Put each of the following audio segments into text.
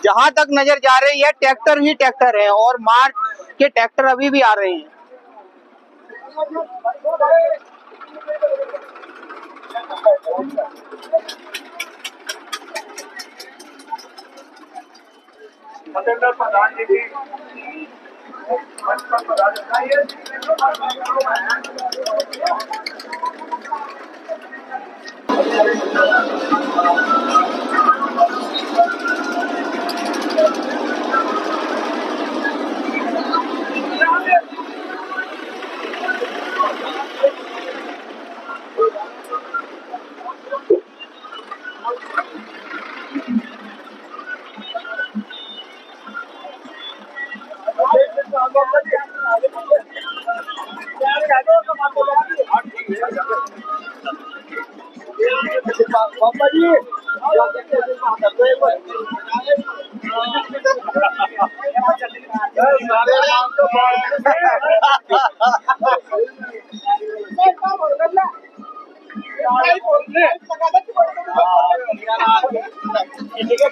जहां तक नजर जा रही है ट्रैक्टर ही ट्रैक्टर है और मार्च के ट्रैक्टर अभी भी आ रहे हैं। प्रधान जी की बाबा जी ठीक है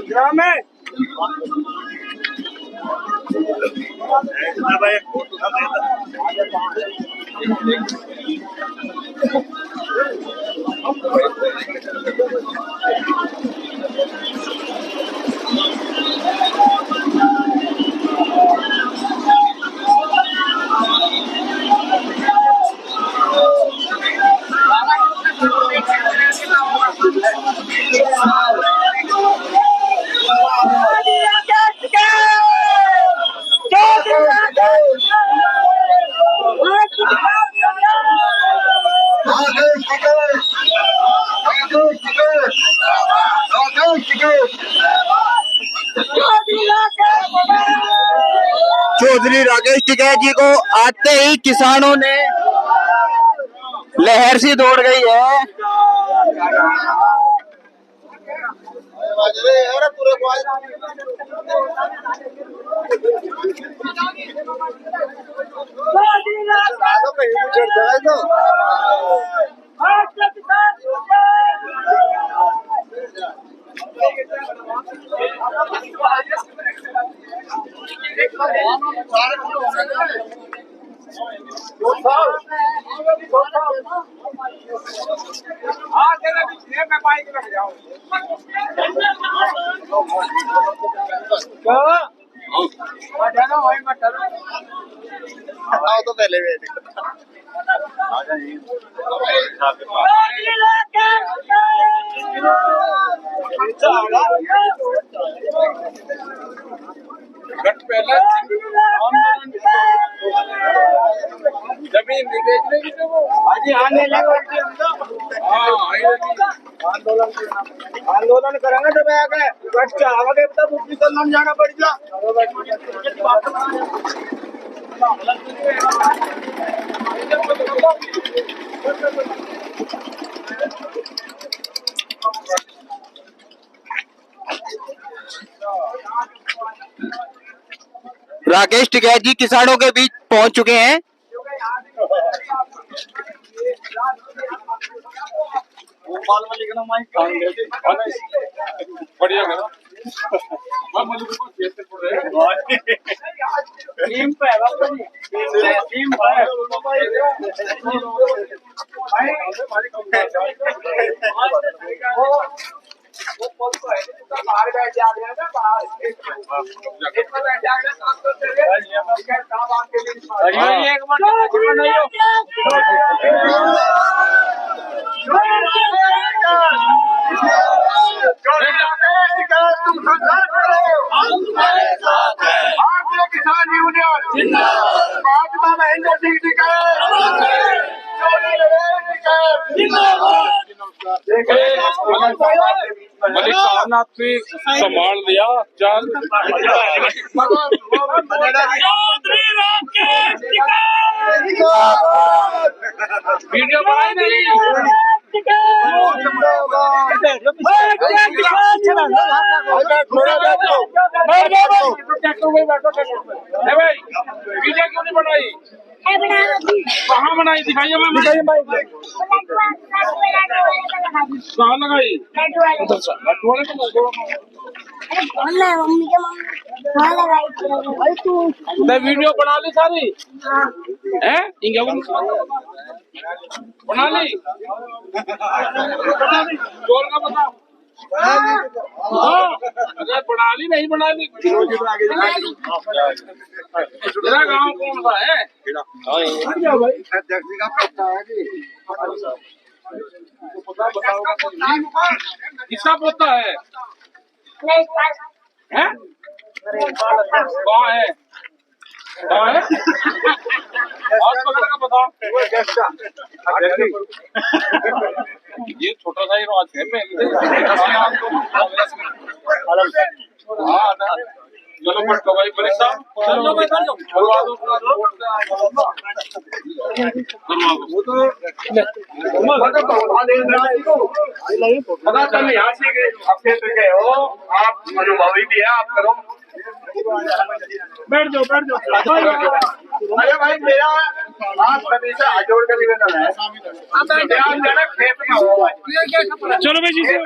ग्राम है चौधरी राकेश टिकैत जी को आते ही किसानों ने लहर सी दौड़ गई है। तो पहले जमीन बेचने की आंदोलन करेंगे जब आगे तब मुक्ति सलमान जाना पड़ेगा। राकेश टिकैत जी किसानों के बीच पहुंच चुके हैं। बढ़िया बाहर बैठ जाएगा ना बाहर किसान भाजपा महेंद्र सिंह जी का मलिक साहब ने आपसे संभाल लिया चाल वीडियो बनाई नहीं भाई वीडियो क्यों नहीं बनाई कहाँ बनाई दिखाइए कहाँ लगाई मैं वीडियो बना ली सारी है बना ली जोर का बता अरे बना ली नहीं बना ली तेरा गाँव कौन सा है किसका पोता है कहाँ है हॉस्पिटल का बताओ ये छोटा सा ही राज है चलो पटको भाई मलिक साहब चलो भाई चलो पता चल यहाँ से क्षेत्र के हो आप अनुभवी भी है आप करो बैठ जाओ अरे भाई मेरा आप सभी से जोड़ कर निवेदन है खेत में हो चलो भाई जी खेत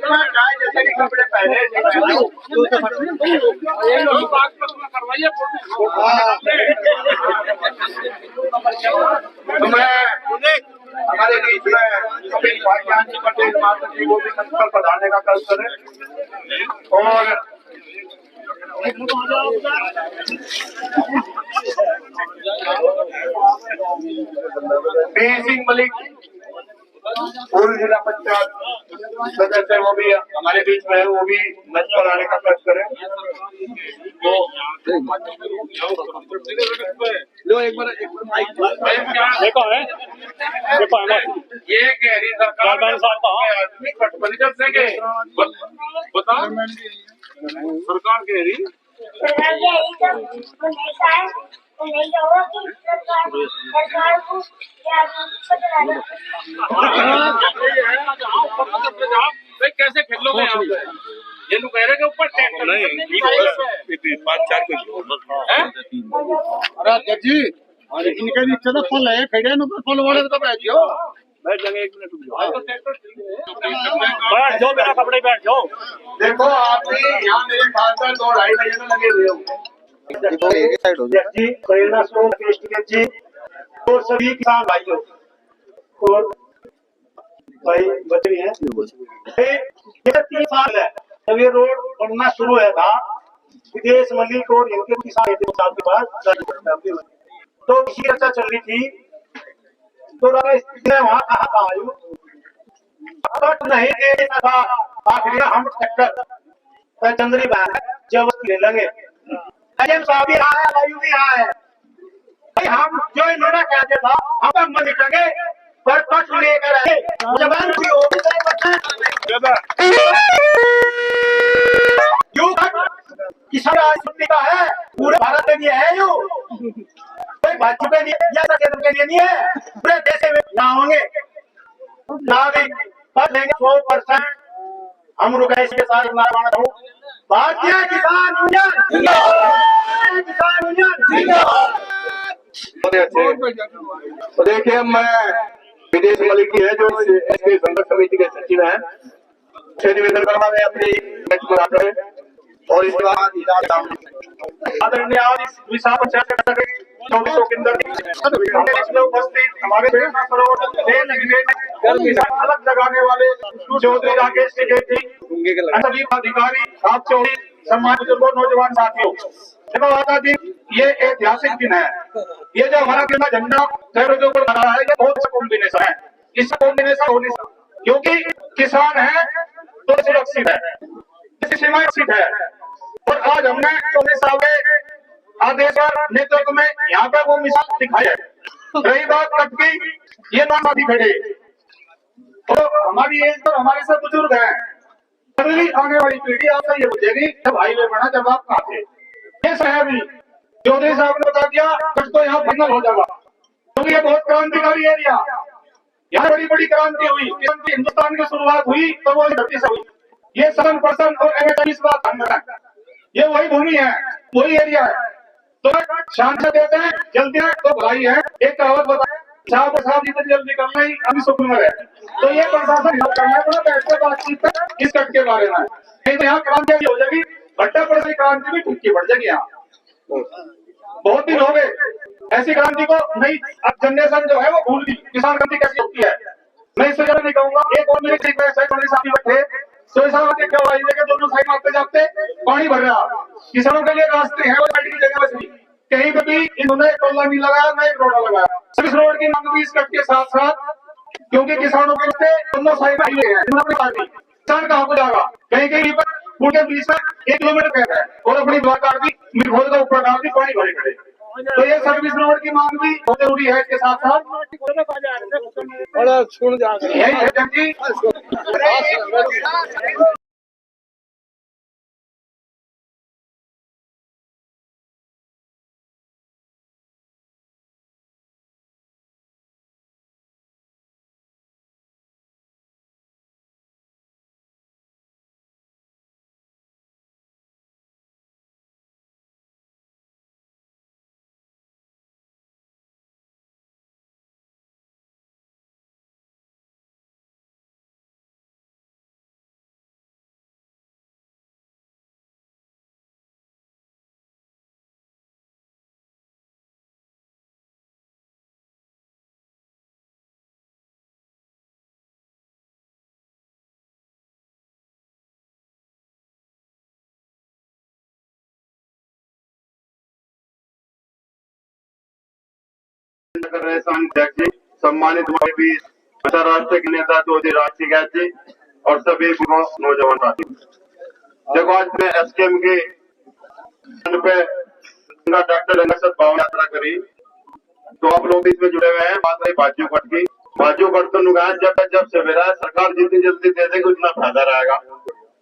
में जाए जैसे कि कपड़े पहले करवाइए तो मैं हमारे बीच में कपिल भाईजान जी पटेल माता जी वो भी संकल्प पधारने का कल करें और सिंह मलिक पूर्व जिला पंचायत सदस्य वो भी हमारे बीच में है वो भी मंच पर आने का प्रयास करें लो एक बार देखो है ये गहरी सरकार आदमी कटबंदी कर सके बता सरकार कह रही कैसे खेलोगे यहाँ पे ये लोग कह रहे के ऊपर टैक्स नहीं 5-4 अरे जी इनके भी इच्छा फल है खड़े न फल वाले तो बैठ जाओ बैठ जाएंगे 1 मिनट बैठ जाओ बिना कपड़े बैठ जाओ देखो आप भी यहाँ मेरे ख्याल से 2-2.5 महीने तो लगे हुए होंगे जी प्रेरणा स्रोत जी और सभी किसान भाइयों और भाई बच्चे हैं ये 3 साल है जब ये रोड बनना शुरू हुआ था विदेश मलिक और इनके किसान साल के बाद तो इसी चर्चा चल रही थी तो वहाँ कहा था आयु नहीं दे सका आखिर हम ट्रैक्टर चंद्री जब ले लेंगे साहब भी आया वायु भी आया भाई हम जो इन्होंने कहते था हम तक मन निकलेंगे पर कट लेकर आए जबान भी हो किसान राजनीति का है पूरे भारत में ये है यू कोई भाजपा के लिए या केंद्र के लिए नहीं है पूरे देश में ना होंगे नागरिक कर लेंगे 100% हम रुकेश के साथ भारतीय किसान यूनियन तो देखिए मैं विदेश मलिक की है जो एसके संघर्ष समिति के सचिव हैं निवेदन करवा रहे अपनी और इसके बाद आदरणीय विशाल पंचायत चौबीसों के अंदर उपस्थित हमारे अलग लगाने वाले चौधरी राकेश टिकेती सभी अधिकारी आप चौधरी सम्मानित बुजुर्गों नौजवान साथियों देखो आज दिन ये ऐतिहासिक दिन है ये जो हमारा केंद्र झंडा शहरों के ऊपर लगा है ये बहुत अच्छा कॉम्बिनेशन है इसका कॉम्बिनेशन होने क्योंकि किसान है तो सुरक्षित है सीमा सुरक्षित है और आज हमने चौधरी साहब आदेशवार नेतृत्व में यहाँ पे वो मिसाल दिखाई है। रही बात कट की, ये नाम खड़े तो हमारी एज पर हमारे से बुजुर्ग हैं, अगली आने वाली पीढ़ी आपसे ये पूछेगी जब हाईवे बना जब आप कहाँ थे। ये शहर चौधरी साहब ने बता दिया कुछ तो यहाँ फाइनल हो जाएगा, क्योंकि ये बहुत क्रांतिकारी एरिया, यहाँ बड़ी बड़ी क्रांति हुई, हिंदुस्तान की शुरुआत हुई तो वो धरती से हुई। ये 7% और एमएचआई बात, ये वही भूमि है, वही एरिया है। तो शान से देते हैं, जल्दी है तो भाई है। एक कहावत बताए, साहब साहब जितनी जल्दी करना ही अभी सुकून है। तो ये प्रशासन करना है तो बैठते बातचीत इस कट के बारे में, नहीं तो यहाँ क्रांति हो जाएगी, भट्टा पर से क्रांति भी ठिक्की बढ़ जाएगी। यहाँ बहुत दिन हो गए ऐसी क्रांति को नहीं, अब जनरेशन जो है वो भूल गई किसान क्रांति कैसी होती है। मैं इससे ज्यादा नहीं कहूंगा। एक और मेरे साथी बैठे तो ऐसा क्या हुआ कि दोनों साइड आते जाते पानी भर रहा, किसानों के लिए रास्ते हैं वो की जगह बस नहीं, कहीं पे भी इन्होंने टोला नहीं लगाया ना एक रोड लगाया। सर्विस रोड की मांग भी इस कट के साथ साथ, क्योंकि किसानों के लिए दोनों साइड हाईवे है, किसान कहाँ को जाएगा, कहीं कहीं पर पूरे बीच में 1 किलोमीटर कहता है और अपनी द्वार काट दी, मिर्घोल का ऊपर डाल दी, पानी भरे खड़े। तो ये सर्विस रोड की मांग भी बहुत जरूरी है। इसके साथ साथ यही है जी कर रहे जी, सम्मानित अंतर्राष्ट्रीय के नेता चौधरी राजसिंह जी और सभी नौजवान साथी। देखो आज मैं एसकेएम के पे डॉक्टर भाव यात्रा करी तो आप लोग इसमें जुड़े हुए हैं। बात रही बाजू कट की, बाजू कट तो नुकसान जब सवेरा सरकार जितनी जल्दी दे देगी उतना फायदा रहेगा,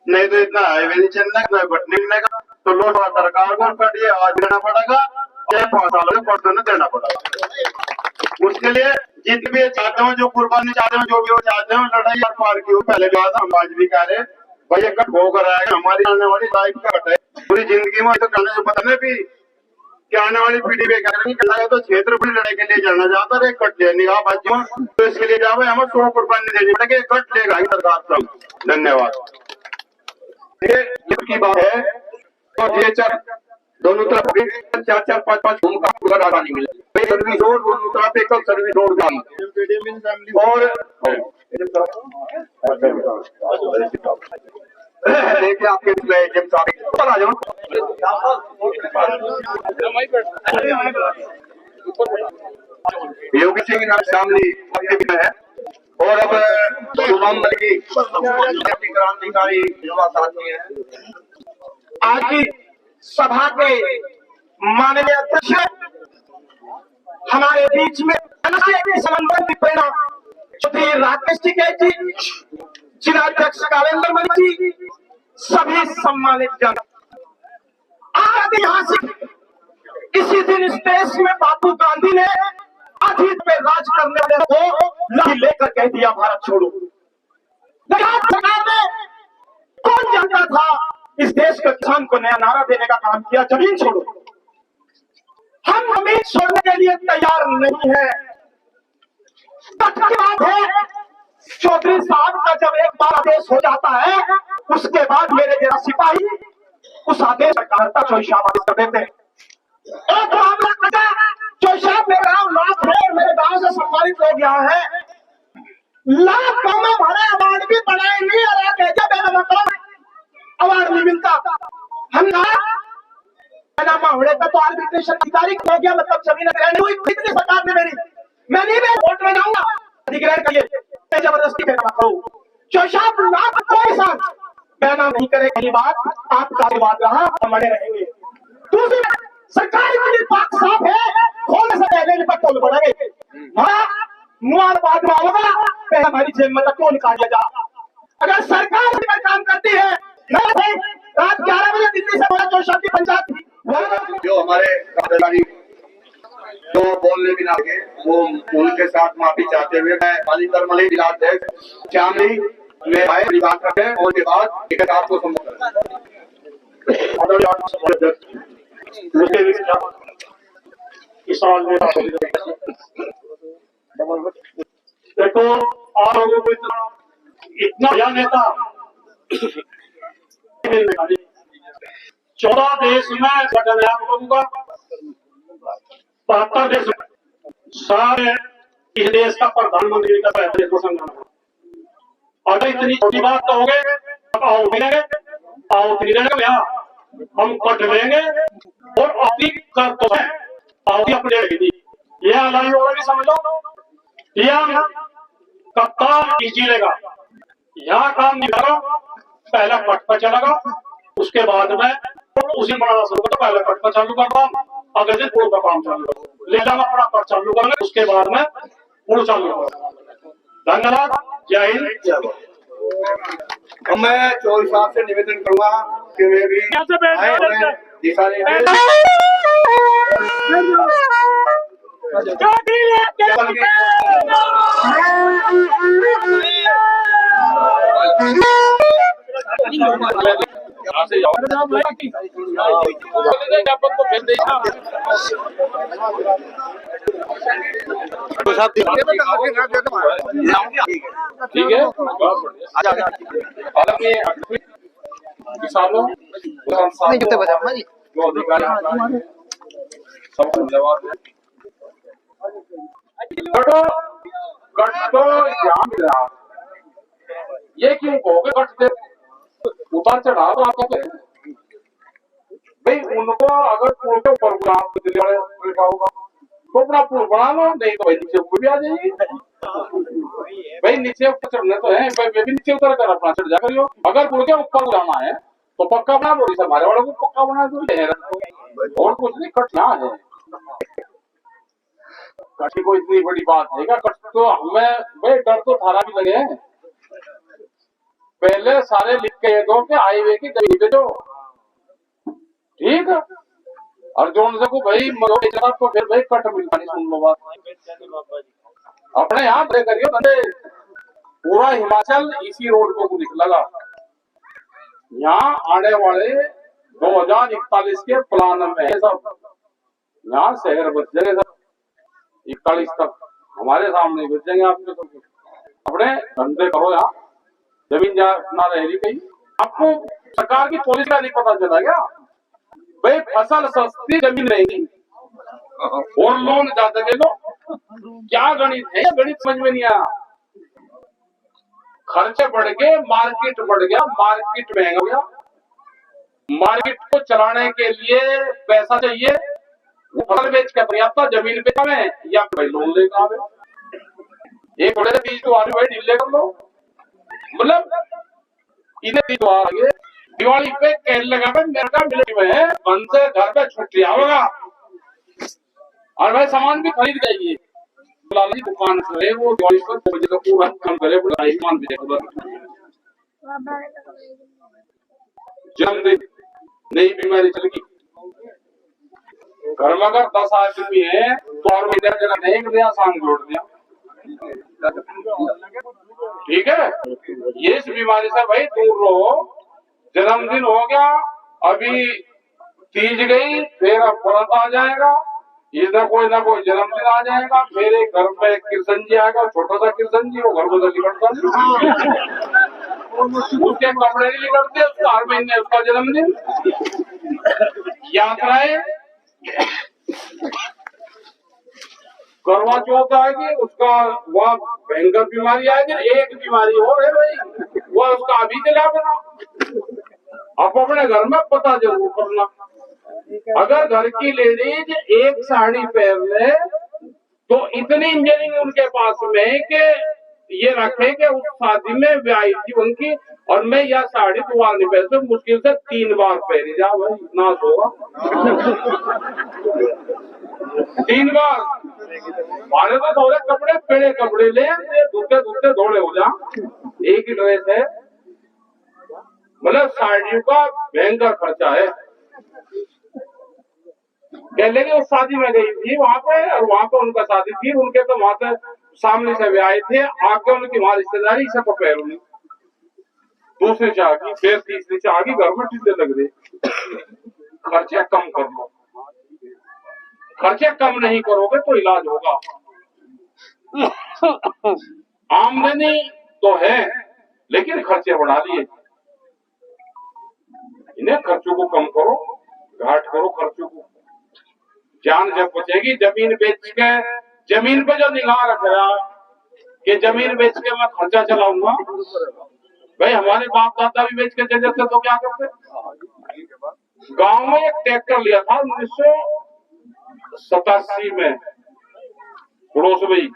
नहीं तो इतना हाईवे नहीं चलना है बटने का तो लोग सरकार को कटिए आज देना पड़ेगा या 5 साल में परसों देना पड़ेगा। उसके लिए जितने भी चाहते हो, जो कुर्बानी चाहते हो, जो भी वो चाहते हो, लड़ाई और पार की हो। पहले भी आता हम आज भी कह रहे भाई ये कट होकर आएगा, हमारी आने वाली लाइफ का कट है पूरी जिंदगी में। तो कहने से पता नहीं भी कि आने वाली पीढ़ी पे क्या तो क्षेत्र बड़ी लड़ाई के लिए जाना चाहता है, कट ले निगाह बच्चों तो इसके लिए जाओ हमें 100 कुर्बानी देनी पड़ेगी, कट लेगा सरकार सब। धन्यवाद। की बात है तो दोनों तरफ 4-4, 5-5 घूम का पूरा डाटा नहीं मिला। सर्विस रोड दोनों तरफ एक सर्विस रोड का और देखिए आपके ऊपर आ जाओ। योगी सिंह नाम शामली है और अब क्रांतिकारी युवा साथी है। आज की सभा के माननीय अध्यक्ष हमारे बीच में संबंधित प्रेरणा श्री राकेश टिकैत जी, जिलाध्यक्ष कालेंद्र मणि जी, सभी सम्मानित जन। ऐतिहासिक इसी दिन इस देश में बापू गांधी ने अतीत में राज करने वाले को लेकर कह दिया भारत छोड़ो। सरकार ने कौन जानता था इस देश के किसान को नया नारा देने का काम किया, जमीन छोड़ो। हम जमीन छोड़ने के लिए तैयार नहीं है। बात है चौधरी साहब का जब एक बार आदेश हो जाता है उसके बाद मेरे जरा सिपाही उस आदेश का चौशाब कर देते। एक मामला चौशाब मेरे गाँव लाख है, मेरे गाँव से सम्मानित लोग यहाँ है, लाख गाँव में भरे अवार्ड भी बनाए नहीं अवार्ड नहीं मिलता। हम तो आर्बिट्रेशन अधिकारी हो गया, मतलब जमीन कितनी सरकार ने मेरी मैं नहीं मैं वोट में जाऊंगा अधिग्रहण के लिए जबरदस्ती चौशाब लाख कोई साथ बहना नहीं करे। पहली बात आपका विवाद रहा, हम बने रहेंगे। दूसरी सरकार की बात साफ है, खोलने से पहले पर टोल बढ़ेंगे। हाँ, मुआर बाद में होगा, पहले हमारी जेब में तक क्यों निकाल दिया जा। अगर सरकार इस पर काम करती है, नहीं भाई, रात 11 बजे दिल्ली से बोला जो शादी पंचायत थी, जो हमारे कार्यकारी जो बोलने भी ना लगे, वो उनके साथ माफी चाहते हुए मैं मालिकरमली जिलाध्यक्ष श्यामली में आए बात करते हैं और के बाद एक आपको संबोधित देखो और लोगों को इतना बड़ा नेता 14 देश में संगठन है आप लोगों का, 72 देश सारे इस देश का प्रधानमंत्री का देश को संगठन। अगर इतनी छोटी बात तो हो गए, आओ मिलेंगे, आओ मिलेंगे, हम कट लेंगे और अपनी कर तो है आओ अपने ये अलाई और भी समझ लो, यह कप्तान कीजिएगा, यहाँ काम नहीं लगा, पहला कट पर चलेगा, उसके बाद में उसी बनाना शुरू कर, पहले कट पर चालू करता, अगले दिन पूर्व का काम चालू करो, ले जाना पड़ा कट चालू करेंगे, उसके बाद में पूर्व चालू करो। धन्यवाद, जय हिंद, जय भारत। मैं चौधरी साहब से निवेदन करूंगा कि वे भी आए दिशा ठीक है, किसानों जो अधिकारी सबको धन्यवाद है। गठ तो यहाँ मिल रहा, ये क्यों कहोगे गठ से उतार चढ़ाव तो आपको भाई, उनको अगर पुल के ऊपर दिल्ली वाले होगा तो अपना पुल बना लो, नहीं तो भाई नीचे ऊपर भी आ जाइए। भाई नीचे ऊपर चढ़ने तो है, भाई भी नीचे उतर कर अपना चढ़ जा करियो। अगर पुल के ऊपर जाना है तो पक्का बना लो, हमारे वालों को पक्का बना दो, और कुछ नहीं। कट यहाँ है, कट को इतनी बड़ी बात है क्या? कट तो हमें भाई डर तो थारा भी लगे हैं। पहले सारे लिख के दो कि हाईवे की जमीन पे दो, ठीक है, और जो उनसे को भाई मरो तो फिर भाई कट मिल पानी। सुन लो बात, अपने यहाँ बड़े करियो बंदे, पूरा हिमाचल इसी रोड को निकलेगा। यहाँ आने वाले 2041 के प्लान में है सब, यहाँ शहर बच जाएंगे सब 41 तक, हमारे सामने बच जाएंगे। आपके तो अपने धंधे करो, यहाँ जमीन ना रह रही कहीं। आपको सरकार की पॉलिसी का नहीं पता चला क्या? भाई फसल सस्ती, जमीन रहेगी और लोन ज्यादा ले लो। क्या गणित है? गणित समझ में नहीं आया। खर्चे बढ़ गए, मार्केट बढ़ गया, मार्केट महंगा हो गया। मार्केट को चलाने के लिए पैसा चाहिए, वो फसल बेच के पर्याप्त, जमीन पे कम है या भाई लोन लेकर आवे। एक बड़े से बीज तो आलू भाई ढीले कर लो, मतलब इन्हें तो आगे दिवाली पे कहने लगा भाई मेरे का मिले हुए है, बंद से घर पे छुट्टी आओगा और भाई सामान भी खरीद जाइए। लाली दुकान करे वो दिवाली पर 2 बजे तक पूरा काम करे, बुलाई मान भी देखो। जन्मदिन नई बीमारी चल गई, घर में अगर 10 आदमी है तो और महीने जना नहीं दिया, शाम जोड़ दिया, ठीक है। ये इस बीमारी से भाई दूर रहो। जन्मदिन हो गया, अभी तीज गई, फिर अब व्रत आ जाएगा, इधर कोई ना कोई जन्मदिन आ जाएगा, फिर एक घर में कृष्ण जी आएगा, छोटा सा कृष्ण जी, वो घर को तो लिखटता उसके कपड़े नहीं लिखटते, उसका हर महीने उसका जन्मदिन। यात्राएं, करवा चौथ आएगी, उसका वह भयंकर बीमारी आएगी। एक बीमारी और है भाई, वह उसका अभी चला बना। आप अपने घर में पता जरूर करना। अगर घर की लेडीज एक साड़ी पहन ले तो इतनी इंजीनियरिंग उनके पास में कि ये रखे कि उस शादी में ब्याही थी उनकी, और मैं यह साड़ी दोबारा नहीं पहनती, मुश्किल से 3 बार पहनी जा भाई, नाश होगा। 3 बार हमारे तो धोले कपड़े पेड़े कपड़े ले धुलते धुलते धोले हो जा। एक ही ड्रेस है, मतलब साड़ियों का भयंकर खर्चा है। कह लेंगे उस शादी में गई थी वहां पे, और वहां पे उनका शादी थी, उनके तो वहां पे सामने से भी आए थे, आगे उनकी वहां रिश्तेदारी से पकड़ उन्हें, दूसरी चाह की, फिर तीसरी चाह की, घर में टीले लग रहे। खर्चे कम कर लो, खर्चे कम नहीं करोगे तो इलाज होगा। आमदनी तो है लेकिन खर्चे बढ़ा दिए, इन्हें खर्चों को कम करो, घाट करो खर्चों को। जान जब बचेगी, जमीन बेच के, जमीन पे जो निगाह रख रहा कि जमीन बेच के मैं खर्चा चलाऊंगा, भाई हमारे बाप दादा भी बेच के दे देते तो क्या करते। गांव में एक ट्रैक्टर लिया था 1987 में, पड़ोस में,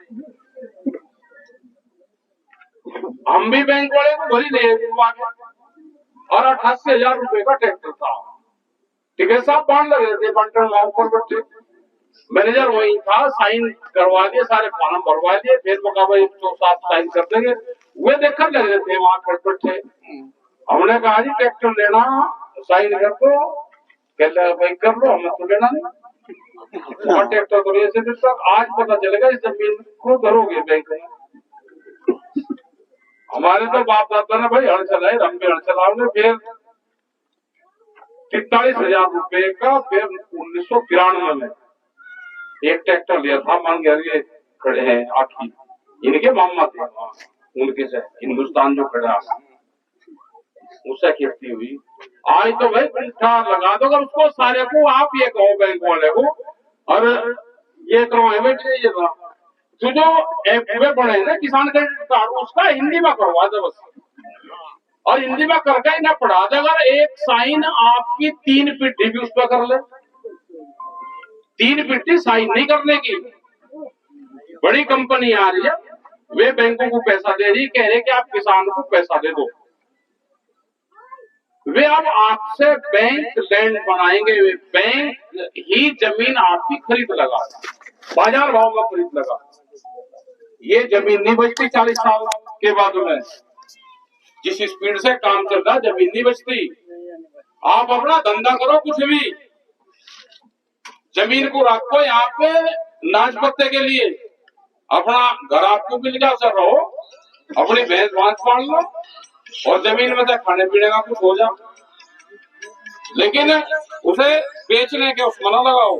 हम भी बैंक वाले को भरी ले और 88,000 रुपए का ट्रैक्टर था। टिकट साहब बांध लगे थे, बंटन वहां ऊपर बैठे, मैनेजर वही था, साइन करवा दिए, सारे फॉर्म भरवा दिए, फिर वो कहा भाई तो साफ साइन कर देंगे, वे देखकर लगे थे वहां खड़पट थे। हमने कहा जी ट्रैक्टर लेना, साइन कर दो, कहते भाई कर लो, हमें तो लेना नहीं। और ट्रैक्टर तो ऐसे आज पता चलेगा इस जमीन को करोगे बैंक में। हमारे तो बाप दादा ने भाई हल चलाए, हम भी हल चलाओगे। फिर 43,000 रुपए का फिर 1993 में एक ट्रैक्टर लिया था, मान गया खड़े हैं आखिर, इनके मामा थे उनके से हिंदुस्तान जो खड़ा उससे खेती हुई। आज तो भाई पंठा लगा दो उसको सारे को, आप ये कहो बैंक वाले को, और ये करो है बेटे ये तो जो एफ बने ना किसान क्रेडिट कार्ड, उसका हिंदी में करवा दो बस, और हिंदी में करके ही ना पढ़ा दे। अगर एक साइन आपकी 3 पिट्ठी भी उस पर कर ले, 3 पिट्ठी साइन नहीं करने की। बड़ी कंपनी आ रही है, वे बैंकों को पैसा दे रही, कह रहे कि आप किसान को पैसा दे दो, वे अब आपसे बैंक लैंड बनाएंगे, वे बैंक ही जमीन आपकी खरीद लगा, बाजार भाव में खरीद लगा। ये जमीन नहीं बचती 40 साल के बाद में, जिस स्पीड से काम चल रहा जमीन नहीं बचती। आप अपना धंधा करो कुछ भी, जमीन को रखो यहाँ पे नाच पत्ते के लिए, अपना घर आपको मिल गया सर रहो, अपनी भैंस भांस पाल लो और जमीन में से खाने पीने का कुछ हो जाओ, लेकिन उसे बेचने के उसमें ना लगाओ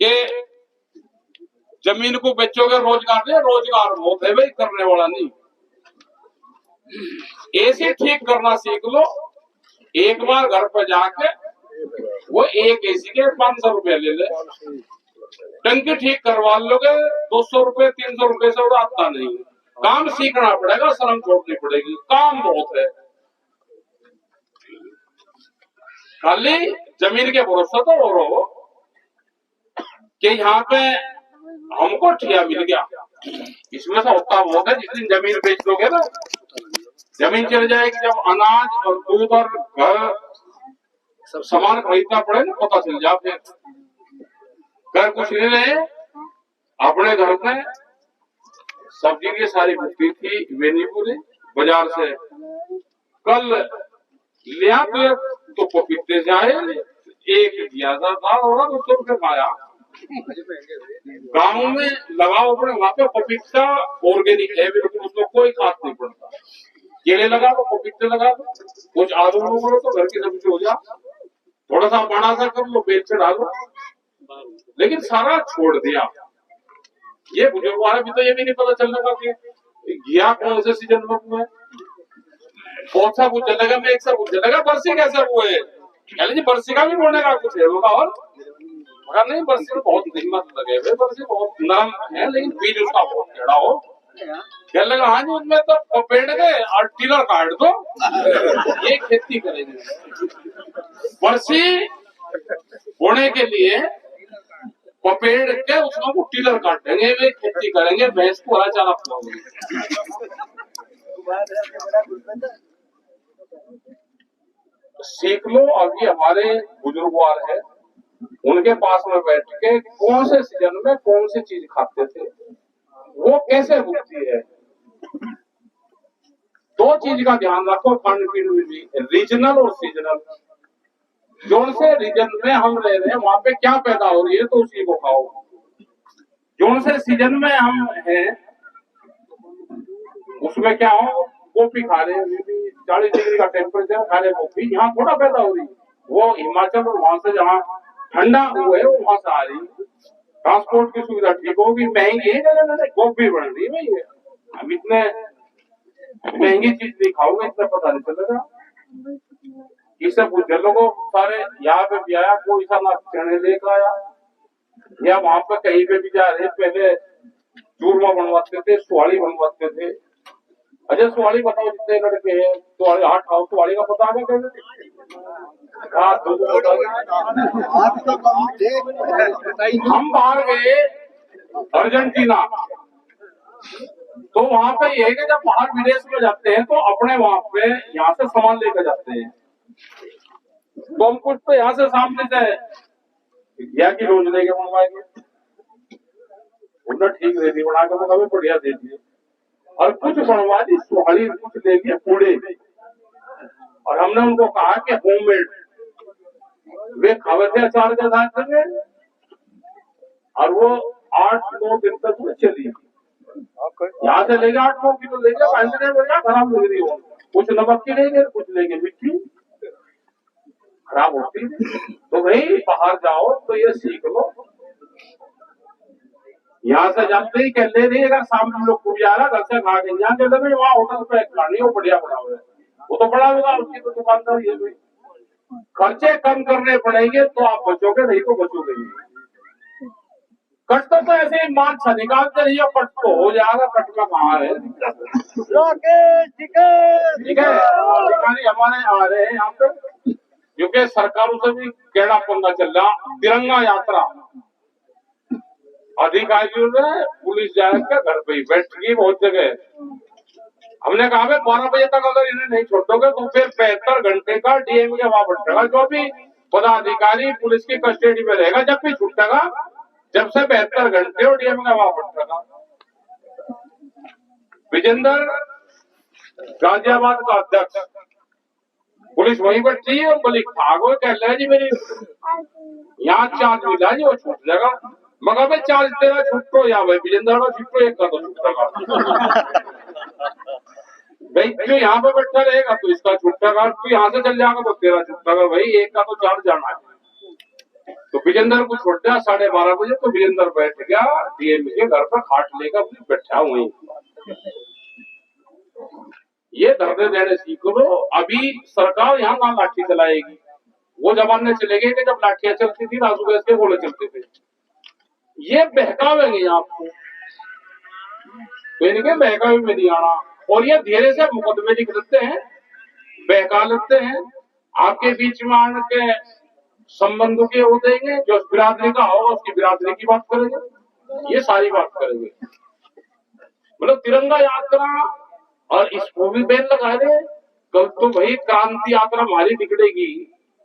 कि जमीन को बेचोगे रोजगार दे, रोजगार बहुत है भाई, करने वाला नहीं। ऐसे ठीक करना सीख लो, एक बार घर पर जाके वो एक एसी के 500 रुपए ले ले, टंकी ठीक करवा लोगे 200 रुपए 300 रुपए से उड़ाता नहीं। काम सीखना पड़ेगा, शर्म छोड़नी पड़ेगी, काम बहुत है। खाली जमीन के भरोसे तो हो रहो कि यहाँ पे हमको ठिया मिल गया, इसमें से होता बहुत है। जिस दिन जमीन बेच दोगे ना, जमीन चल जाएगी, जब अनाज और दूध और घर सामान खरीदना पड़े ना, पता चल जाए। फिर घर कुछ नहीं रहे, अपने घर में सब्जी की सारी बिक्री थी बेनीपुरी बाजार से, कल लिया तो पपीते से आए, एक दिया था और 200 रुपये खाया। गाँव में लगाओ अपने, वहां पे पपीता ऑर्गेनिक है बिल्कुल, उसमें कोई खाद नहीं पड़ता। केले लगा लो, पपीते लगा लो, कुछ आलू करो तो घर की सब्जी हो जा, थोड़ा सा बड़ा सा कर लो, बेल से डालो, लेकिन सारा छोड़ दिया। ये बुजुर्ग वाले भी तो ये भी नहीं पता चल रहा कि घिया कौन से सीजन में हुआ है, कौन सा बुझ लगा, मैं एक सा बुझ लगा, बरसी कैसे हुए, जी बरसी का भी बोलने का कुछ है होगा, और मगर नहीं, बरसी में बहुत हिम्मत लगे हुए, बरसी बहुत नरम है, लेकिन बीज उसका बहुत टेढ़ा हो। क्या लगा हाँ जी, उसमें तो पेड़ गए और टिलर काट दो, ये खेती करेंगे। बरसी बोने के लिए पपेड़ के उसमें वो टिलर काटेंगे, वे खेती करेंगे, भैंस को हरा चारा खिलाओगे। सीख लो, अभी हमारे बुजुर्गवार है, उनके पास में बैठ के कौन से सीजन में कौन सी चीज खाते थे, वो कैसे उगती है। दो चीज का ध्यान रखो खाने पीने में भी, रीजनल और सीजनल। जोन से रीजन में हम रह रहे हैं वहां पे क्या पैदा हो रही है तो उसी को खाओ। जोन से सीजन में हम हैं उसमें क्या हो, कॉफी खा रहे हैं, 40 डिग्री का टेम्परेचर खा रहे कॉफी, यहाँ थोड़ा पैदा हो रही है, वो हिमाचल और वहां से जहाँ ठंडा हुआ है वहां से आ रही है। ट्रांसपोर्ट की सुविधा ठीक होगी, महंगी है, कॉफी बढ़ रही है भाई। अब इतने महंगी चीज नहीं खाओगे इतना पता नहीं चलेगा। इससे पूछे लोगों सारे यहाँ पे भी आया, कोई सा ना चने लेकर आया, या वहां पे कहीं पे भी जा रहे पहले चूरमा बनवाते थे, सुहाड़ी बनवाते थे। अच्छा सुहाड़ी बताओ जितने लड़के हैं, सुहाड़ी हाथ खाओ, सुहाड़ी का पता है कैसे? हम बाहर गए अर्जेंटीना, तो वहां पे ये है कि जब बाहर विदेश में जाते हैं तो अपने वहां पे यहाँ से सामान लेकर जाते हैं, तो हम कुछ तो यहाँ से सामने से या की रोज लेके मंगवाएंगे, उन्हें ठीक दे दी बना के, हमें बढ़िया दे दिए, और कुछ बनवा दी सुहाड़ी, कुछ ले लिए पूड़े, और हमने उनको कहा कि होममेड, वे खावे थे अचार के साथ में, और वो 8-9 दिन तक वो चली। यहाँ से ले गए 8-9 किलो ले गए, खराब लग रही हो, कुछ नमक की ले गए, कुछ ले गए मिट्टी, खराब होती। तो भाई बाहर जाओ तो ये सीख लो, यहाँ से जाते ही कह ले रही, अगर सामने लोग पूरी आ रहा घर से खा के यहाँ चले वहाँ होटल पे खानी हो बढ़िया बना हुआ है, वो तो बड़ा होगा, उसकी तो दुकानदारी है भाई। खर्चे कम करने पड़ेंगे तो आप बचोगे, नहीं तो बचोगे नहीं। कट तो ऐसे ही मार छा निकालते रहिए, कट तो हो जाएगा, कट का कहाँ है ठीक है। अधिकारी हमारे आ रहे हैं यहाँ पे, क्योंकि सरकारों से भी कैड़ा पंगा चल रहा। तिरंगा यात्रा अधिकारियों ने पुलिस जाकर घर पे ही बैठ गई बहुत जगह। हमने कहा 12 बजे तक अगर इन्हें नहीं छोड़ोगे तो फिर 75 घंटे का डीएम के वहां बैठेगा, जो भी पदाधिकारी पुलिस की कस्टडी में रहेगा, जब भी छूटेगा, जब से 72 घंटे और डीएम का वहां बैठेगा। विजेंद्र गाजियाबाद का अध्यक्ष, पुलिस वहीं बैठी है, बोली भागो, कह रहे जी मेरी यहाँ चार्ज मिला जी, वो छूट जाएगा। मगर भाई चार्ज तेरा छुट्टो या भाई विजेंद्र का छुट्टो, एक का तो छूटेगा भाई, क्यों यहाँ पे बैठा रहेगा तो इसका छूटेगा, तू यहाँ से चल जाएगा तो तेरा छूटेगा भाई, एक का तो चार्ज जाना है। तो विजेंद्र को छोड़ दिया 12:30 बजे, तो विजेंद्र बैठ गया डीएम के घर पर, खाट लेकर अपनी बैठा हुई। ये धरने देने सीख लो। अभी सरकार यहाँ ना लाठी चलाएगी, वो जमाने चले गए कि जब लाठियां चलती थी, राजू गैस के गोले चलते थे। ये बहकावेंगे आपको, तो बहकावे में नहीं आना, और ये धीरे से मुकदमे लिख लेते हैं, बहका लेते हैं, आपके बीच में आने के संबंधों के वो देंगे, जो बिरादरी का होगा उसकी बिरादरी की बात करेंगे, ये सारी बात करेंगे। मतलब तिरंगा यात्रा, और इसको भी बैन लगा रहे। कल तो भाई क्रांति यात्रा हमारी निकलेगी,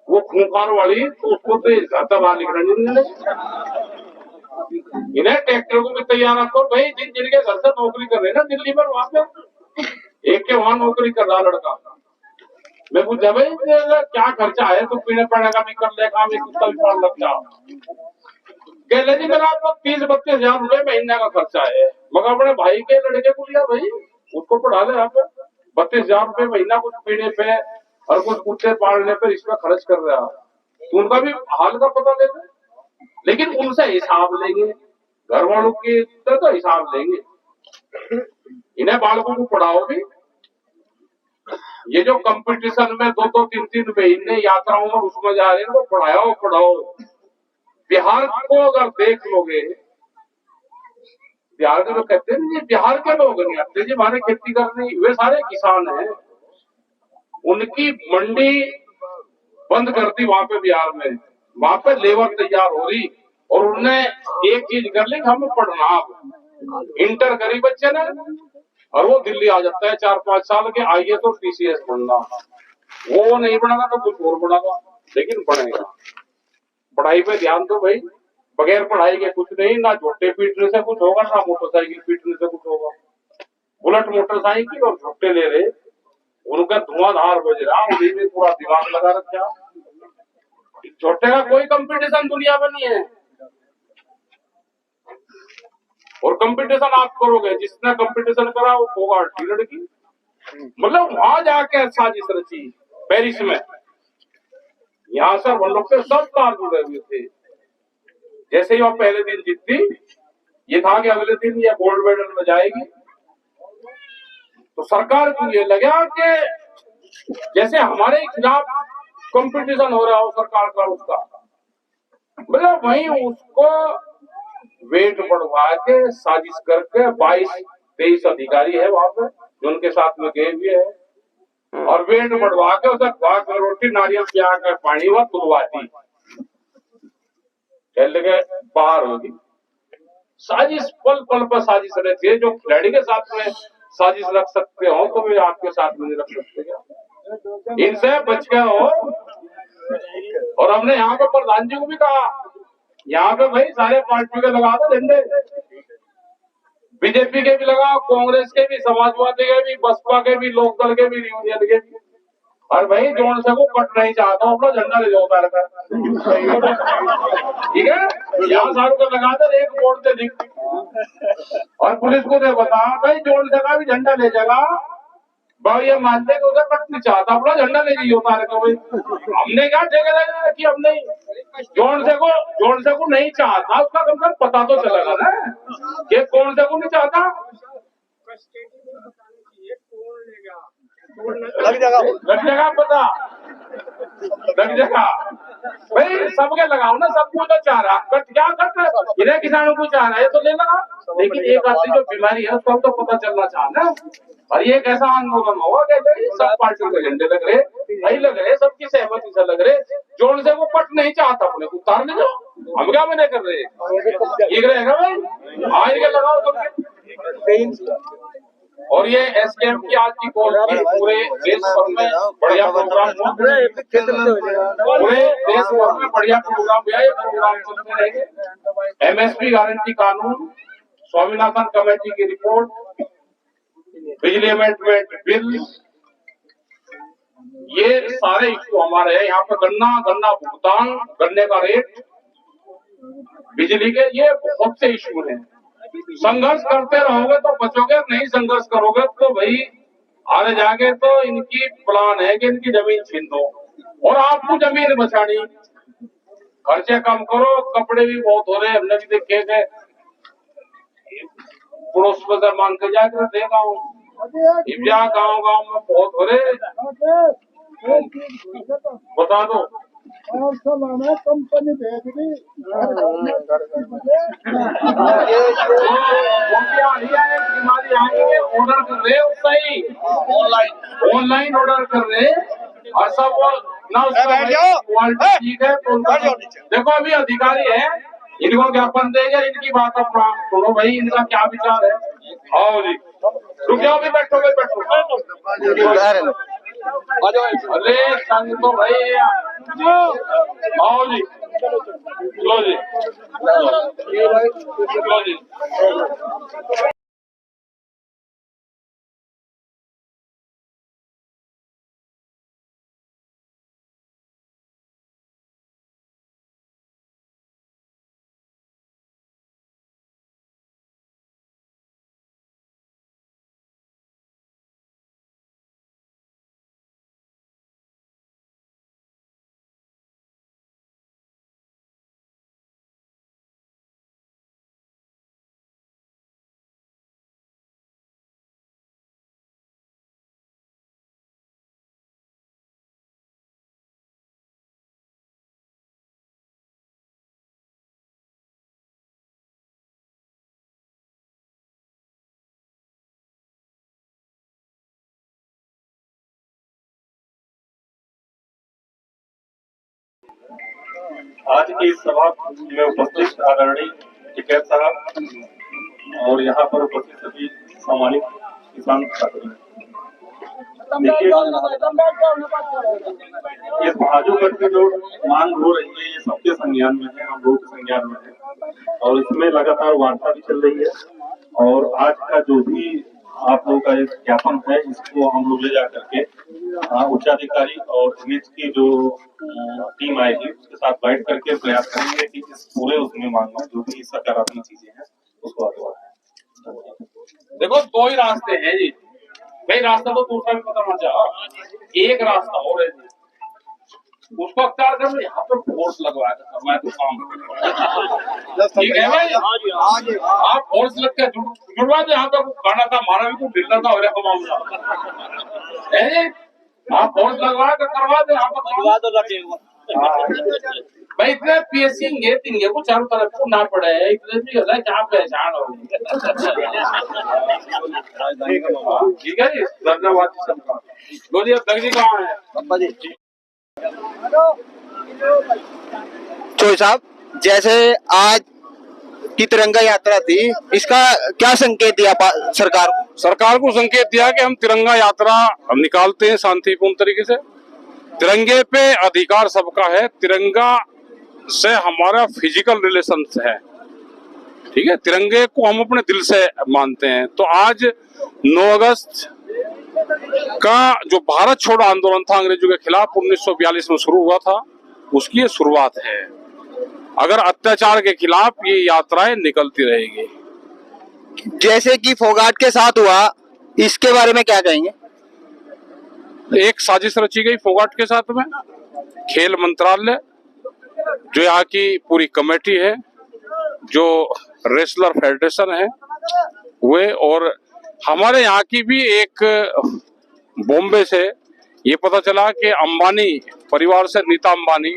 वो खूंखार वाली, तो उसको तो बाहर निकलने इन्हें ट्रैक्टर को भी तैयार रखो भाई, जिनके घर से नौकरी कर रहे हैं ना दिल्ली में, वहां पे एक के वहां नौकरी कर रहा लड़का, मैं पूछा भाई क्या खर्चा है, तो पीने पड़ने का भी कर लेगा, कुत्ता भी पाल लगता, कह ले जी मेरा आपको 30-32 हजार रुपए महीने का खर्चा है। मगर अपने भाई के लड़के को लिया भाई, उसको पढ़ा ले, आप 32 हजार रुपए महीना कुछ पीने पे और कुछ कुत्ते पालने पे इसमें खर्च कर रहा, तो उनका भी हाल का पता देते, लेकिन उनसे हिसाब लेंगे, घर वालों की तो हिसाब लेंगे। इन्हें बालकों को पढ़ाओ भी, ये जो कंपटीशन में 2-2, 3-3 महीने यात्राओं में उसमें जा रहे हैं, वो पढ़ाओ। बिहार को अगर देख लोगे, बिहार के लोग कहते हैं ये बिहार के लोग नहीं आते जी हमारे खेती करने, वे सारे किसान हैं। उनकी मंडी बंद कर दी वहां पे बिहार में, वहां पे लेबर तैयार हो रही, और उनने एक चीज कर ली, हमें पढ़ना, इंटर करी बच्चे ने, और वो दिल्ली आ जाता है 4-5 साल के, आइए तो टीसीएस बनना, वो नहीं बनेगा तो कुछ और बनेगा, लेकिन बनेगा। पढ़ाई पे ध्यान दो भाई, बगैर पढ़ाई के कुछ नहीं, ना झोटे पीटने से कुछ होगा, ना मोटरसाइकिल पीटने से कुछ होगा। बुलेट मोटरसाइकिल और झोटे ले रहे, उनका धुआंधार बज रहा, उन्हीं में पूरा दिमाग लगा रखा। झोटे का कोई कंपटीशन दुनिया में नहीं है, और कंपटीशन आप करोगे, जिसने कंपटीशन करा वो होगा लड़की। मतलब वहां जाके साजिश रची पेरिस में, यहाँ से हम लोग से सब तार जुड़े हुए थे। जैसे ही वो पहले दिन जीतती, ये था कि अगले दिन ये गोल्ड मेडल में जाएगी। तो सरकार को ये लगा कि जैसे हमारे खिलाफ कंपटीशन हो रहा हो सरकार का, उसका मतलब वही उसको वेट बढ़वा के साजिश करके 22-23 अधिकारी है वहां पे जो उनके साथ में गए हुए हैं, और वेट बढ़वा के उसे घास रोटी नारियल प्याज का पानी हुआ तुलवाती खेल के बाहर होगी। साजिश पल पल पर साजिश रहती है। जो खिलाड़ी के साथ में साजिश रख सकते हो तो वे आपके साथ में नहीं रख सकते क्या? इनसे बच के हो। और हमने यहाँ पे प्रधान जी को भी कहा, यहाँ पे भाई सारे पार्टी के लगा दो झंडे, बीजेपी के भी लगाओ, कांग्रेस के भी, समाजवादी के भी, बसपा के भी, लोकदल के भी, यूनियन के भी। और भाई जोन से को कट नहीं चाहता हूँ, अपना झंडा ले जाओ उतार कर, ठीक है? यहाँ सारू का लगा दे, एक वोट से दिख। और पुलिस को दे बता भाई, जोन से का भी झंडा ले जाएगा भाई, ये मानते कि उसे कट नहीं चाहता, अपना झंडा ले जाइए उतार कर। भाई हमने क्या ठेकेदारी रखी, हमने जोन से को नहीं चाहता, उसका कम से कम पता तो चलेगा ना कि कौन से को नहीं चाहता। लग जाएगा पता, लग जाएगा भाई। सबके लगाओ ना, सबको तो चाह रहा कट, क्या कट इन्हें किसानों को चाह रहा है तो ले लगा, लेकिन एक आदमी जो बीमारी है उसको तो पता चलना चाहना। और ये कैसा आंदोलन होगा कहते सब पार्टियों के झंडे लग रहे, नहीं लग रहे, सबकी सहमति से लग रहे। जोन से वो पट नहीं चाहता अपने को उतार ले जाओ, हम क्या मना कर रहे हैं, ठीक रहेगा भाई, हाँ इनके लगाओ सबके। और ये एसकेएम की आज की कॉल की पूरे देश भर में बढ़िया प्रोग्राम हुआ, पूरे देश भर में बढ़िया प्रोग्राम हुआ, ये प्रोग्राम चलते रहेंगे। एमएसपी गारंटी कानून, स्वामीनाथन कमेटी की रिपोर्ट, बिजली अमेंडमेंट बिल, ये सारे इश्यू हमारे हैं। यहाँ पे गन्ना भुगतान, गन्ने का रेट, बिजली के, ये बहुत से इश्यू हैं। संघर्ष करते रहोगे तो बचोगे, नहीं संघर्ष करोगे तो भाई आगे जाके तो इनकी प्लान है कि इनकी जमीन छीन दो और आपको जमीन बचानी। खर्चे कम करो, कपड़े भी बहुत हो रहे, हमने भी देखे थे, पड़ोस में मांग के जाकर देखा हूँ, गाँव में बहुत हो रहे, बता दो। और सब हमें कंपनी भेज दी, ऑर्डर कर रहे सही, ऑनलाइन ऑर्डर कर रहे और सब ना क्वालिटी ठीक है तो देखो अभी अधिकारी है, इनको ज्ञापन देंगे, इनकी बात अपना सुनो भाई, इनका क्या विचार है। आओ जी, रुक जाओ भी, बैठो भाई बैठो। अरे संग तो भाई, आओ जी, लो जी, लो जी। आज की सभा में उपस्थित आदरणीय टिकैत साहब और यहाँ पर उपस्थित सभी सम्मानित किसान साथी, देखिए इस भाजपा की जो मांग हो रही है, ये सबके संज्ञान में है, हम लोगों के संज्ञान में है और इसमें लगातार वार्ता भी चल रही है। और आज का जो भी आप लोगों का एक ज्ञापन है, इसको हम लोग ले जा करके उच्चाधिकारी और इमेज की जो टीम आएगी उसके साथ बैठ करके प्रयास करेंगे कि इस पूरे उसमें मांगना जो भी सकारात्मक चीजें हैं उसको आगे बढ़ाएं। देखो दो ही रास्ते हैं जी भाई, रास्ता तो दूसरा भी पता मत जाओ, एक रास्ता और है जी, उसको अख्तियार कर लो, यहाँ पे फोर्स लगवा कर मैं तो काम ठीक है भाई, आप फोर्स लग के जुड़वा दो, यहाँ पे गाना था हमारा भी कुछ डिलर था हो मामला, आप फोर्स लगवा कर करवा दो, यहाँ पर भाई इतने पीएसिंगे तिंगे को चारों तरफ को ना पड़े, इतने भी होता है क्या पहचान हो ठीक है जी, धन्यवाद सबका। बोलिए अब दर्जी कहाँ है? चोई साहब, जैसे आज की तिरंगा यात्रा थी, इसका क्या संकेत दिया सरकार को? सरकार को संकेत दिया कि हम तिरंगा यात्रा निकालते हैं शांतिपूर्ण तरीके से। तिरंगे पे अधिकार सबका है, तिरंगा से हमारा फिजिकल रिलेशन है, ठीक है, तिरंगे को हम अपने दिल से मानते हैं। तो आज 9 अगस्त का जो भारत छोड़ो आंदोलन था अंग्रेजों के खिलाफ 1942 में शुरू हुआ था, उसकी ये शुरुआत है। अगर अत्याचार के खिलाफ ये यात्राएं निकलती रहेगी। जैसे कि फोगाट के साथ हुआ, इसके बारे में क्या कहेंगे? एक साजिश रची गई फोगाट के साथ में, खेल मंत्रालय जो यहाँ की पूरी कमेटी है, जो रेसलर फेडरेशन है वे, और हमारे यहाँ की भी एक बॉम्बे से ये पता चला कि अंबानी परिवार से नीता अंबानी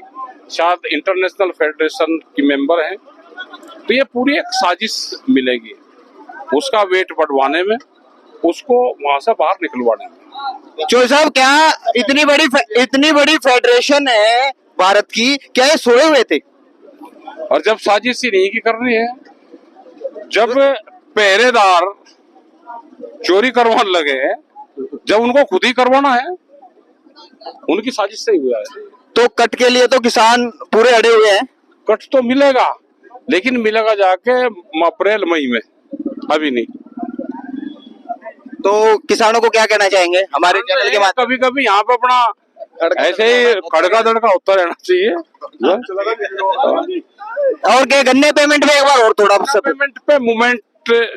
शायद इंटरनेशनल फेडरेशन की मेंबर हैं। तो ये पूरी एक साजिश मिलेगी उसका वेट बढ़वाने में, उसको वहां से बाहर निकलवाने में। चोई साहब, क्या इतनी बड़ी फेडरेशन है भारत की, क्या ये सोए हुए थे? और जब साजिश इन्हीं की करनी है, जब पहरेदार चोरी करवाने लगे, जब उनको खुद ही करवाना है, उनकी साजिश से ही हुआ है। तो कट के लिए तो किसान पूरे अड़े हुए हैं। कट तो मिलेगा, लेकिन मिलेगा जाके अप्रैल मई में, अभी नहीं। तो किसानों को क्या कहना चाहेंगे हमारे चैनल के माध्यम? कभी कभी यहाँ पे अपना ऐसे ही खड़का दड़का होता रहना चाहिए। और क्या, गन्ने पेमेंट में एक बार और थोड़ा पेमेंट पे मूवमेंट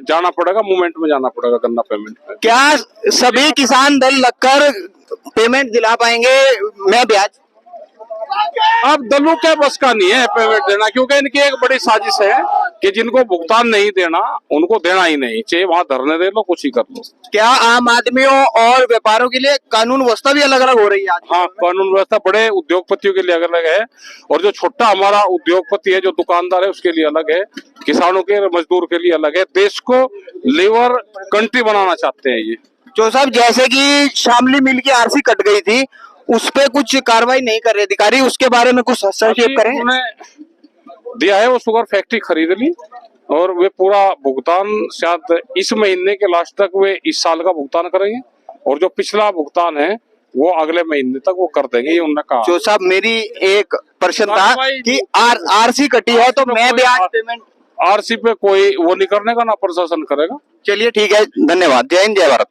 जाना पड़ेगा, मूवमेंट में जाना पड़ेगा गन्ना पेमेंट पे। क्या सभी किसान दल लगकर पेमेंट दिला पाएंगे मैं ब्याज? अब दलों के बस का नहीं है पेमेंट देना, क्योंकि इनकी एक बड़ी साजिश है कि जिनको भुगतान नहीं देना उनको देना ही नहीं चाहिए, वहां धरने दे लो, कुछ ही कर लो। क्या आम आदमियों और व्यापारों के लिए कानून व्यवस्था भी अलग अलग हो रही है आज? हाँ, कानून व्यवस्था बड़े उद्योगपतियों के लिए अलग अलग है, और जो छोटा हमारा उद्योगपति है, जो दुकानदार है, उसके लिए अलग है, किसानों के मजदूर के लिए अलग है। देश को लीवर कंट्री बनाना चाहते हैं ये। जो साहब, जैसे कि शामली मिल की आरसी कट गई थी, उस पे कुछ कार्रवाई नहीं कर रहे अधिकारी, उसके बारे में कुछ हस्तक्षेप करें? उन्होंने दिया है, वो शुगर फैक्ट्री खरीद ली और वे पूरा भुगतान शायद इस महीने के लास्ट तक वे इस साल का भुगतान करेंगे, और जो पिछला भुगतान है वो अगले महीने तक वो कर देंगे, ये उन्होंने कहा। जो साहब, मेरी एक प्रश्न था कि आरसी कटी है तो मैं ब्याज पेमेंट, आरसी पे कोई वो नहीं करने का, ना प्रशासन करेगा। चलिए ठीक है, धन्यवाद। जय हिंद, जय भारत।